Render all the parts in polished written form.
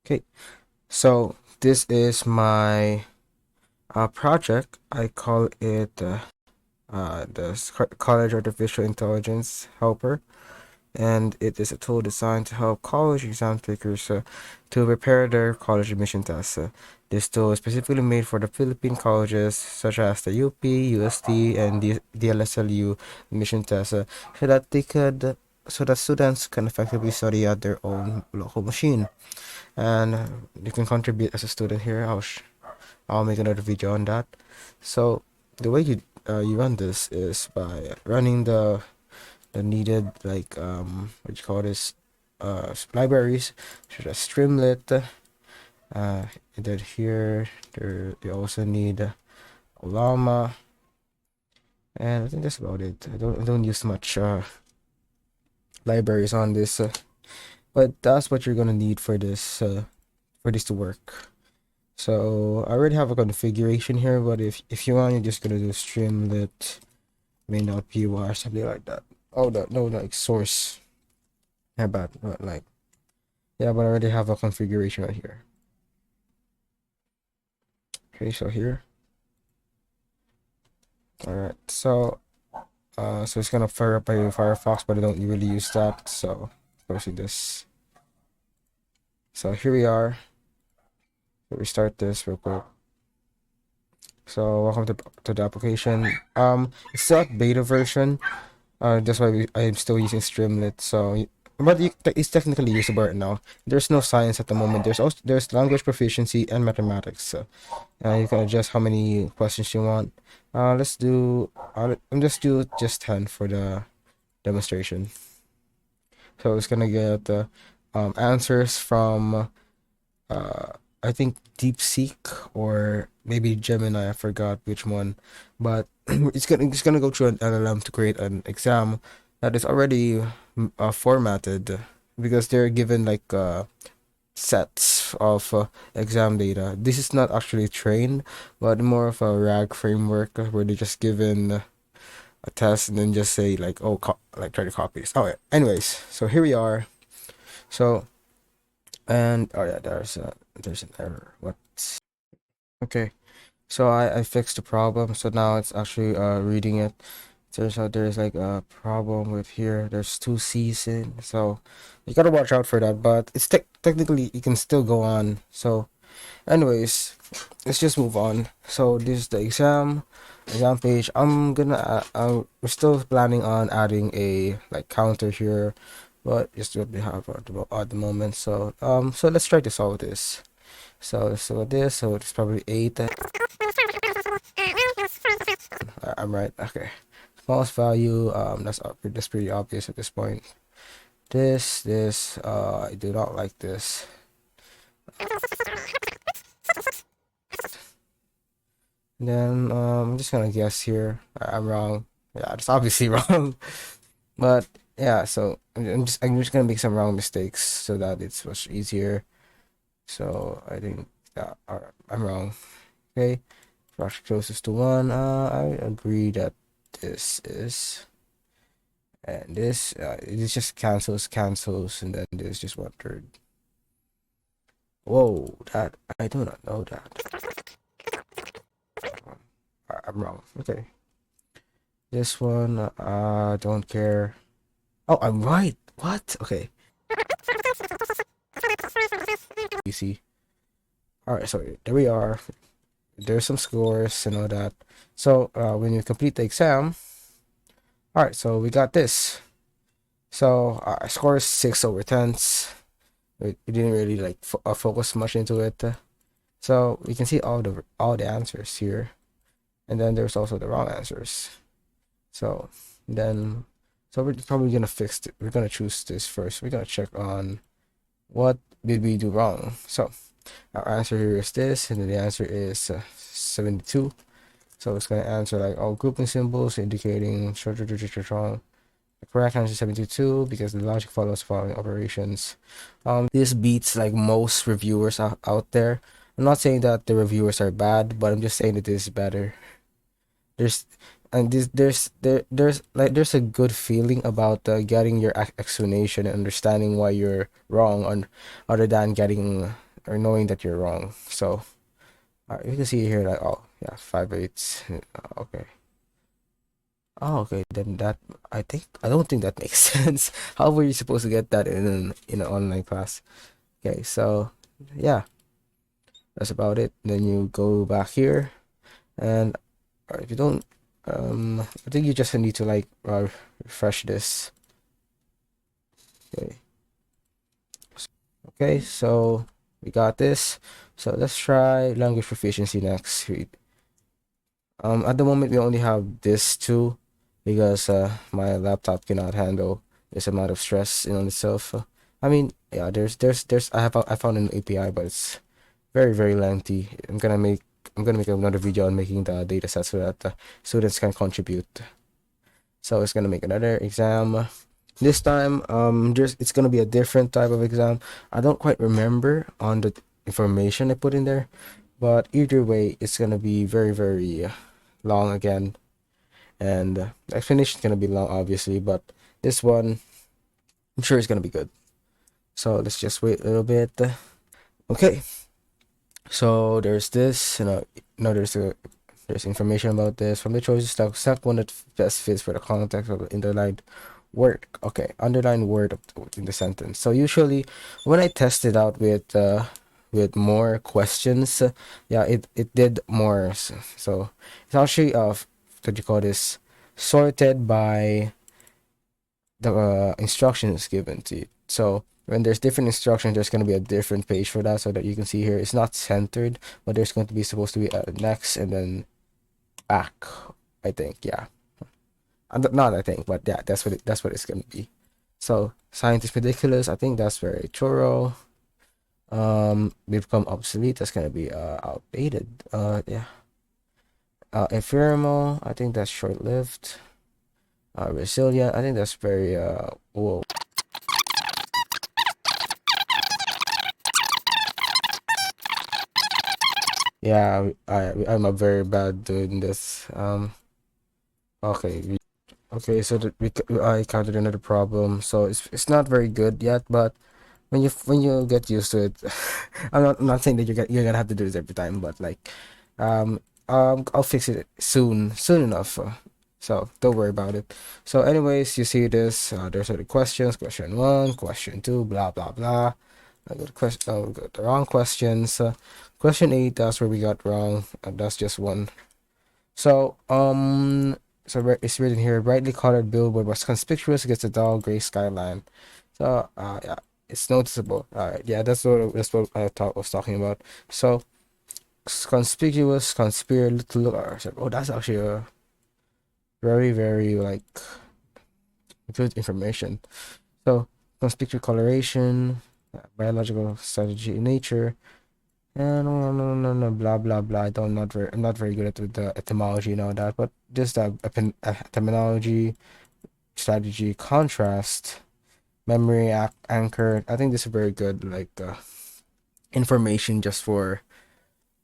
Okay, so this is my project. I call it College Artificial Intelligence Helper, and it is a tool designed to help college exam takers to prepare their college admission tests. This tool is specifically made for the Philippine colleges such as the UP, UST, and the DLSLU admission tests, so that so that students can effectively study at their own local machine. And you can contribute as a student here. I'll make another video on that. So the way you run this is by running the needed, like, what you call this, libraries such as Streamlit. And then here you also need Olama, and I think that's about it. I don't use much libraries on this, but that's what you're gonna need for this to work. So I already have a configuration here, but if you want, you're just gonna do streamlit main.py or something like that. Oh, no, like source. Yeah, but like, yeah, but I already have a configuration right here. Okay, so here. All right, so it's gonna fire up by Firefox, but I don't really use that. So let's do this. So here we are. We'll restart this real quick. So welcome to the application. It's still at beta version. That's why I'm still using Streamlit. So, but it's technically usable right now. There's no science at the moment. There's language proficiency and mathematics. So, you can adjust how many questions you want. Let's do. I'm just do just 10 for the demonstration. So it's gonna get answers from I think DeepSeek or maybe Gemini. I forgot which one, but it's gonna go through an LLM to create an exam that is already formatted, because they're given like sets of exam data. This is not actually trained, but more of a RAG framework where they're just given a test and then just say like, oh, like try to copy this. Oh, yeah. Anyways, so here we are. So, and oh yeah, there's an error. What? Okay. So I fixed the problem. So now it's actually reading it. Turns out there's like a problem with here. There's two C's in, so you gotta watch out for that. But it's technically you can still go on. So, anyways, let's just move on. So this is the exam page. We're still planning on adding a like counter here, but just what we have at the moment. So so let's try to solve this. So this, so it's probably 8. I'm right. Okay. Smallest value. That's pretty obvious at this point. This. I do not like this. And then I'm just gonna guess here. I'm wrong. Yeah, it's obviously wrong. But yeah, so I'm just gonna make some wrong mistakes so that it's much easier. So I think I'm wrong. Okay. Fraction closest to 1. I agree that this is, and this it just cancels, and then there's just 1/3. Whoa, that I do not know that. I'm wrong. Okay, this one don't care. Oh, I'm right. What? Okay. You see. All right, so there we are. There's some scores and all that. So when you complete the exam, all right, so we got this. So our score is 6/10. We didn't really like focus much into it. So we can see all the answers here, and then there's also the wrong answers. So then, so we're probably gonna fix it. We're gonna choose this first. We're gonna check on what did we do wrong. So our answer here is this, and then the answer is 72. So it's gonna answer like all grouping symbols indicating wrong. The correct answer is 72 because the logic follows following operations. This beats like most reviewers out there. I'm not saying that the reviewers are bad, but I'm just saying that this is better. There's and this there's a good feeling about getting your explanation and understanding why you're wrong, on other than getting or knowing that you're wrong. So you can see here that, oh yeah, 5/8. Okay. Oh, okay. Then that, I don't think that makes sense. How were you supposed to get that in an online class? Okay, so yeah, that's about it. Then you go back here, and if you don't, I think you just need to like refresh this. Okay. Okay, so we got this. So let's try language proficiency next. At the moment we only have this two because my laptop cannot handle this amount of stress in on itself. I mean, yeah, there's I found an API, but it's very lengthy. I'm gonna make another video on making the data set so that students can contribute. So it's gonna make another exam. This time, it's gonna be a different type of exam. I don't quite remember on the information I put in there, but either way, it's gonna be very long again, and the explanation is gonna be long, obviously. But this one, I'm sure it's gonna be good. So let's just wait a little bit. Okay, so there's this, there's information about this. From the choices, select one that best fits for the context of the underlined word. Okay, underlined word in the sentence. So usually when I test it out with more questions, yeah, it did more. So it's actually what you call this, sorted by the instructions given to you. So when there's different instructions, there's going to be a different page for that, so that you can see here it's not centered, but there's going to be supposed to be a next and then back, I think. Yeah, not I think, but yeah, that's what it's going to be. So science is ridiculous, I think that's very thorough. Become obsolete, that's going to be outdated. Yeah. Ephemeral, I think that's short-lived. Resilient, I think that's very whoa. Yeah, I'm a very bad dude in this. Okay, okay, so I encountered another problem. So it's not very good yet, but when you get used to it, I'm not saying that you're gonna have to do this every time, but like, I'll fix it soon enough. So don't worry about it. So anyways, you see this. There's other questions. Question 1, question 2, blah blah blah. I got got the wrong questions. Question 8, that's where we got wrong. That's just one. So it's written here: brightly colored billboard was conspicuous against the dull gray skyline. So yeah, it's noticeable. All right, yeah, that's what I thought was talking about. So conspicuous, to look. Oh, that's actually a very like good information. So conspicuous coloration, biological strategy in nature. And no, blah blah blah. I'm not very good at the etymology and all that, but just terminology, strategy, contrast, memory, anchor. I think this is very good, like information just for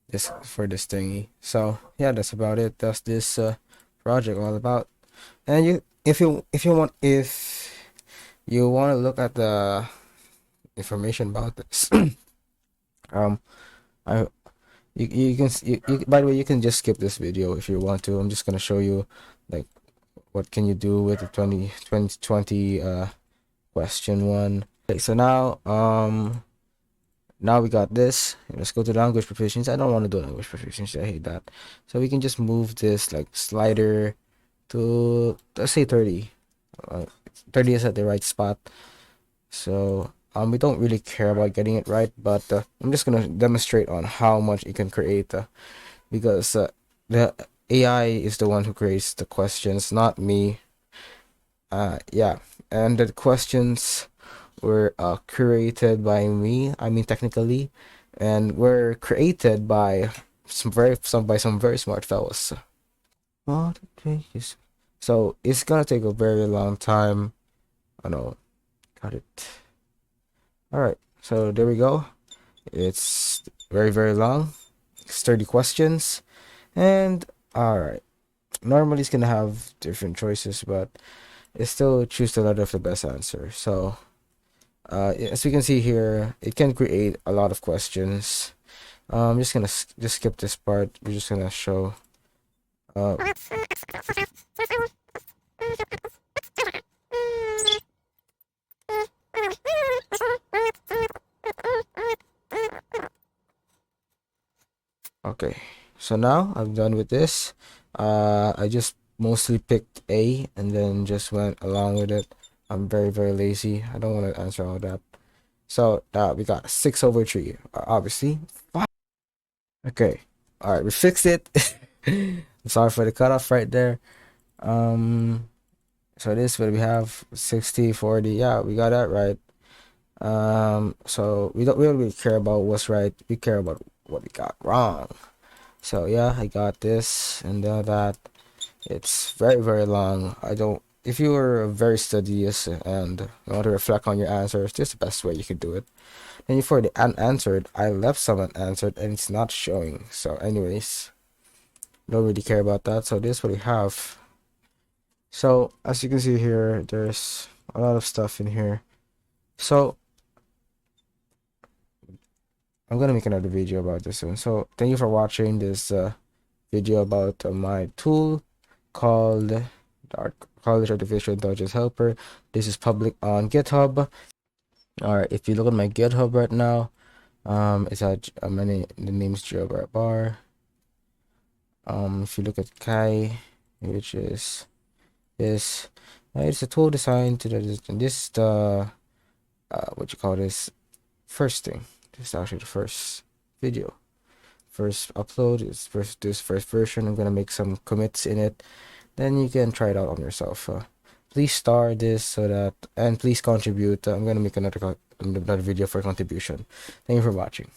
this thingy. So yeah, that's about it. That's this project all about. And if you want to look at the information about this, um, I you can by the way, you can just skip this video if you want to. I'm just gonna show you like what can you do with the 2020 question 1. Okay, so now we got this. Let's go to language proficiency. I don't want to do language proficiency, I hate that. So we can just move this like slider to, let's say, 30. 30 is at the right spot. So we don't really care about getting it right, but I'm just gonna demonstrate on how much it can create, because the AI is the one who creates the questions, not me. Yeah, and the questions were curated by me. I mean, technically, and were created by some very smart fellows. So it's gonna take a very long time. I know. Got it. All right. So there we go. It's very long. It's 30 questions, and all right. Normally it's gonna have different choices, but it still choose the letter of the best answer. So As you can see here, it can create a lot of questions. I'm just gonna just skip this part. We're just gonna show. Uh, okay, so now I'm done with this. I just mostly picked A and then just went along with it. I'm very lazy. I don't want to answer all that. So now we got 6/3, obviously. Okay, all right, we fixed it. I'm sorry for the cutoff right there. So this what we have 60/40. Yeah, we got that right. So we don't really care about what's right. We care about what we got wrong. So yeah, I got this and that. It's very long. I don't. If you were very studious and you want to reflect on your answers, this is the best way you could do it. And for the unanswered, I left some unanswered and it's not showing. So anyways, don't really care about that. So this is what we have. So as you can see here, there's a lot of stuff in here. So I'm gonna make another video about this one. So thank you for watching this video about my tool called College Artificial Intelligence Helper. This is public on GitHub. All right, if you look at my GitHub right now, it's at the name's Jailbreak Bar. If you look at Kai, which is this, it's a tool designed to this is the what you call this first thing. This is actually the first video, first upload. It's this first version. I'm gonna make some commits in it, then you can try it out on yourself. Please star this so that, and please contribute. I'm gonna make another video for contribution. Thank you for watching.